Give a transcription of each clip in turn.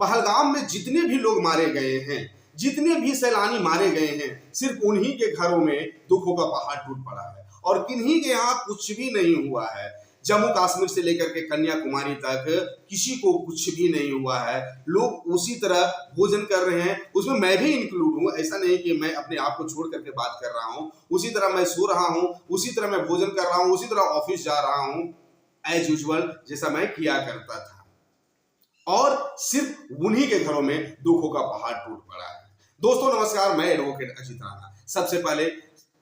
पहलगाम में जितने भी लोग मारे गए हैं, जितने भी सैलानी मारे गए हैं, सिर्फ उन्हीं के घरों में दुखों का पहाड़ टूट पड़ा है और किन्हीं के यहाँ कुछ भी नहीं हुआ है। जम्मू कश्मीर से लेकर के कन्याकुमारी तक किसी को कुछ भी नहीं हुआ है। लोग उसी तरह भोजन कर रहे हैं, उसमें मैं भी इंक्लूड हूँ। ऐसा नहीं कि मैं अपने आप को छोड़ करके बात कर रहा हूँ। उसी तरह मैं सो रहा हूँ, उसी तरह मैं भोजन कर रहा हूँ, उसी तरह ऑफिस जा रहा हूँ, एज यूजुअल जैसा मैं किया करता था। और सिर्फ उन्हीं के घरों में दुखों का पहाड़ टूट पड़ा है। दोस्तों नमस्कार, मैं एडवोकेट अजित राणा। सबसे पहले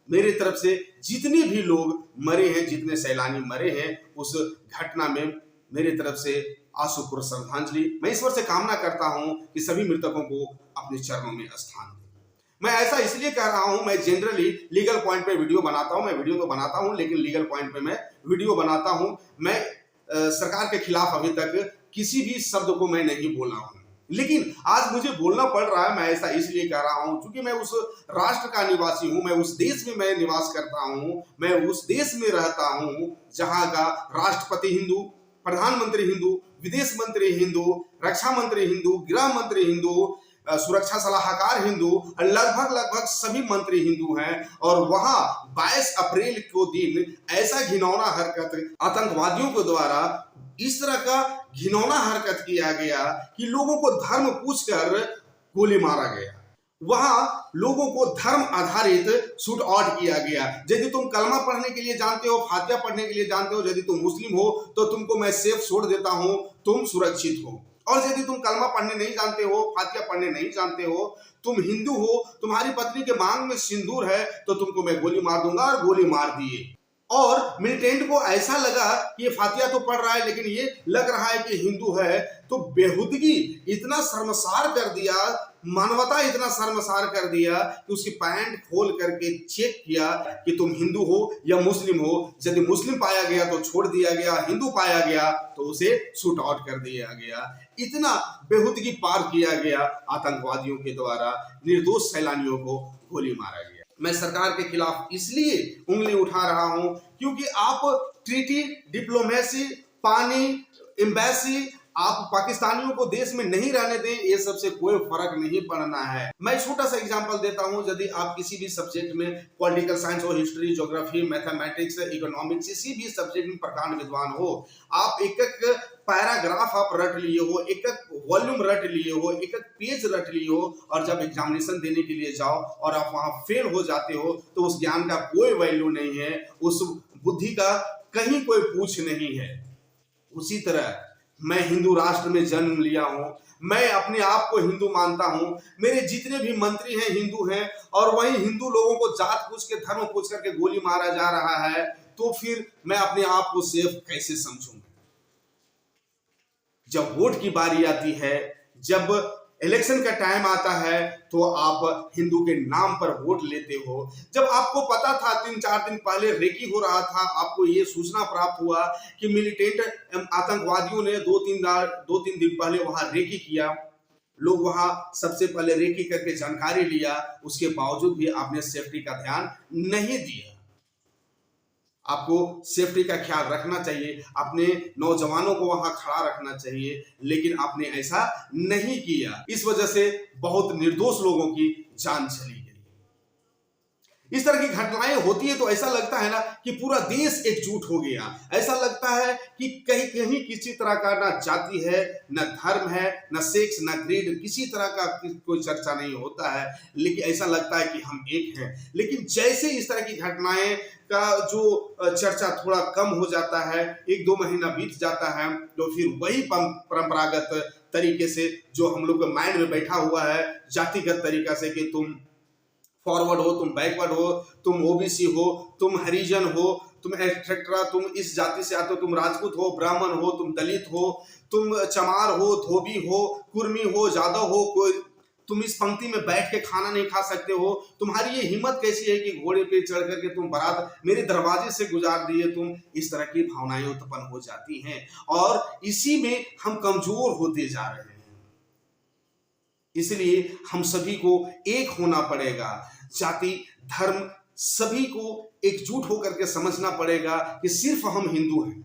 मेरी तरफ से जितने भी लोग मरे हैं, जितने सैलानी मरे हैं, उस घटना में मेरी तरफ से आशुपूर्वक श्रद्धांजलि। मैं ईश्वर से कामना करता हूं कि सभी मृतकों को अपने चरणों में स्थान दें। मैं ऐसा इसलिए कह रहा हूं, मैं जनरली लीगल पॉइंट पे वीडियो बनाता हूं। मैं वीडियो तो बनाता हूं, लेकिन लीगल पॉइंट पे मैं वीडियो बनाता हूं। मैं सरकार के खिलाफ अभी तक किसी भी शब्द को मैं नहीं बोला हूं, लेकिन आज मुझे बोलना पड़ रहा है। मैं ऐसा इसलिए कह रहा हूं क्योंकि मैं उस राष्ट्र का निवासी हूं, मैं उस देश में मैं निवास करता हूं, मैं उस देश में रहता हूं जहां का राष्ट्रपति हिंदू, प्रधानमंत्री हिंदू, विदेश मंत्री हिंदू, रक्षा मंत्री हिंदू, गृह मंत्री हिंदू, सुरक्षा सलाहकार हिंदू, लगभग सभी मंत्री हिंदू हैं। और वहां 22 अप्रैल को दिन ऐसा घिनौना हरकत आतंकवादियों के द्वारा इस तरह का घिनौना हरकत किया गया कि लोगों को धर्म पूछकर गोली मारा गया। वहां लोगों को धर्म आधारित शूट आउट किया गया। यदि तुम कलमा पढ़ने के लिए जानते हो, फातिहा पढ़ने के लिए जानते हो, यदि तुम मुस्लिम हो तो तुमको मैं सेफ छोड़ देता हूं, तुम सुरक्षित हो। और यदि तुम कलमा पढ़ने नहीं जानते हो, फातिहा पढ़ने नहीं जानते हो, तुम हिंदू हो, तुम्हारी पत्नी के मांग में सिंदूर है, तो तुमको मैं गोली मार दूंगा। और गोली मार दिए। और मिलिटेंट को ऐसा लगा कि ये फातिहा तो पढ़ रहा है, लेकिन ये लग रहा है कि हिंदू है, तो बेहुदगी इतना शर्मसार कर दिया, मानवता इतना शर्मसार कर दिया कि उसकी पैंट खोल करके चेक किया कि तुम हिंदू हो या मुस्लिम हो। यदि मुस्लिम पाया गया तो छोड़ दिया गया, हिंदू पाया गया तो उसे शूट आउट कर दिया गया। इतना बेहुदगी पार किया गया आतंकवादियों के द्वारा, निर्दोष सैलानियों को गोली मारा गया। मैं सरकार के खिलाफ इसलिए उंगली उठा रहा हूं क्योंकि आप ट्रीटी, डिप्लोमेसी, पानी, एम्बेसी, आप पाकिस्तानियों को देश में नहीं रहने दें, ये सबसे कोई फर्क नहीं पड़ना है। मैं छोटा सा एग्जांपल देता हूं। यदि आप किसी भी सब्जेक्ट में, पॉलिटिकल साइंस हो, हिस्ट्री, ज्योग्राफी, मैथमेटिक्स, इकोनॉमिक्स, किसी भी सब्जेक्ट में प्रकांड विद्वान हो, आप एक एक पैराग्राफ आप रट लिए हो, एक एक वॉल्यूम रट लिए हो, एक एक पेज रट लिए हो, और जब एग्जामिनेशन देने के लिए जाओ और आप वहां फेल हो जाते हो तो उस ज्ञान का कोई वैल्यू नहीं है, उस बुद्धि का कहीं कोई पूछ नहीं है। उसी तरह मैं हिंदू राष्ट्र में जन्म लिया हूं, मैं अपने आप को हिंदू मानता हूं, मेरे जितने भी मंत्री हैं हिंदू हैं, और वही हिंदू लोगों को जात पूछ के, धर्म पूछ करके गोली मारा जा रहा है, तो फिर मैं अपने आप को सेफ कैसे समझूंगा? जब वोट की बारी आती है, जब इलेक्शन का टाइम आता है, तो आप हिंदू के नाम पर वोट लेते हो। जब आपको पता था 3-4 दिन पहले रेकी हो रहा था, आपको ये सूचना प्राप्त हुआ कि मिलिटेंट आतंकवादियों ने 2-3 दिन पहले वहां रेकी किया, लोग वहां सबसे पहले रेकी करके जानकारी लिया, उसके बावजूद भी आपने सेफ्टी का ध्यान नहीं दिया। आपको सेफ्टी का ख्याल रखना चाहिए, अपने नौजवानों को वहां खड़ा रखना चाहिए, लेकिन आपने ऐसा नहीं किया। इस वजह से बहुत निर्दोष लोगों की जान चली गई। इस तरह की घटनाएं होती है तो ऐसा लगता है ना कि पूरा देश एकजुट हो गया। ऐसा लगता है कि कहीं कहीं किसी तरह का ना जाति है, ना धर्म है, ना सेक्स, ना ग्रेड, किसी तरह का कोई चर्चा नहीं होता है, लेकिन ऐसा लगता है कि हम एक हैं। लेकिन जैसे इस तरह की घटनाएं का जो चर्चा थोड़ा कम हो जाता है, 1-2 महीना बीत जाता है, तो फिर वही परंपरागत तरीके से जो हम लोग के माइंड में बैठा हुआ है, जातिगत तरीका से कि तुम फॉरवर्ड हो, तुम बैकवर्ड हो, तुम ओबीसी हो, तुम हरिजन हो, तुम एक्सेट्रा, तुम इस जाति से आते हो, तुम राजपूत हो, ब्राह्मण हो, तुम दलित हो, तुम चमार हो, धोबी हो, कुर्मी हो, जादव हो, कोई तुम इस पंक्ति में बैठ के खाना नहीं खा सकते हो। तुम्हारी ये हिम्मत कैसी है कि घोड़े पे चढ़ करके तुम बारात मेरे दरवाजे से गुजार दिए? तुम इस तरह की भावनाएं उत्पन्न हो जाती हैं, और इसी में हम कमजोर होते जा रहे हैं। इसलिए हम सभी को एक होना पड़ेगा। जाति, धर्म, सभी को एकजुट होकर के समझना पड़ेगा कि सिर्फ हम हिंदू हैं,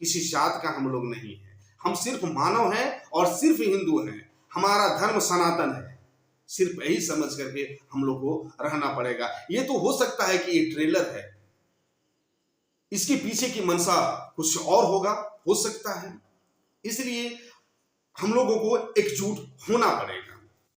किसी जात का हम लोग नहीं हैं। हम सिर्फ मानव हैं और सिर्फ हिंदू हैं। हमारा धर्म सनातन है। सिर्फ यही समझ करके हम लोग को रहना पड़ेगा। ये तो हो सकता है कि ये ट्रेलर है, इसके पीछे की मंशा कुछ और होगा, हो सकता है। इसलिए हम लोगों को एकजुट होना पड़ेगा।